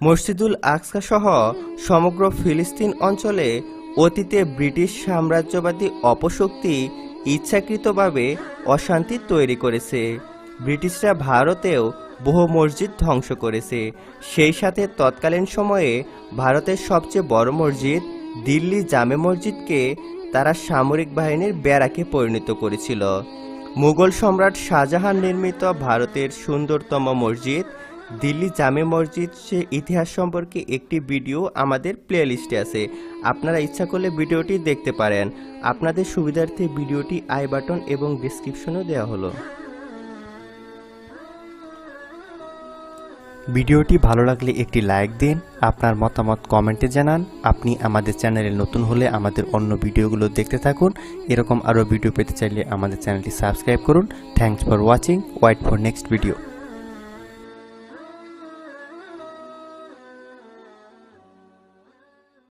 মসজিদুল আকসা সহ সমগ্র ফিলিস্তিন অঞ্চলে অতীতে ব্রিটিশ সাম্রাজ্যবাদী অপশক্তি ইচ্ছাকৃতভাবে অশান্তি তৈরি করেছে। ব্রিটিশরা ভারতেও বহু মসজিদ ধ্বংস করেছে। সেই সাথে তৎকালীন সময়ে ভারতের সবচেয়ে বড় মসজিদ দিল্লি জামে মসজিদকে তারা সামরিক বাহিনীর ব্যারাকে পরিণত করেছিল। মুঘল সম্রাট শাহজাহান নির্মিত ভারতের সুন্দরতম মসজিদ দিল্লি জামে মসজিদ সে ইতিহাস সম্পর্কে একটি ভিডিও আমাদের প্লেলিস্টে আছে, আপনারা ইচ্ছা করলে ভিডিওটি দেখতে পারেন। আপনাদের সুবিধার্থে ভিডিওটি আই বাটন এবং ডেসক্রিপশনেও দেওয়া হলো। ভিডিওটি ভালো লাগলে একটি লাইক দিন, আপনার মতামত কমেন্টে জানান। আপনি আমাদের চ্যানেলে নতুন হলে আমাদের অন্য ভিডিওগুলো দেখতে থাকুন। এরকম আরও ভিডিও পেতে চাইলে আমাদের চ্যানেলটি সাবস্ক্রাইব করুন। Thanks for watching, wait for next video.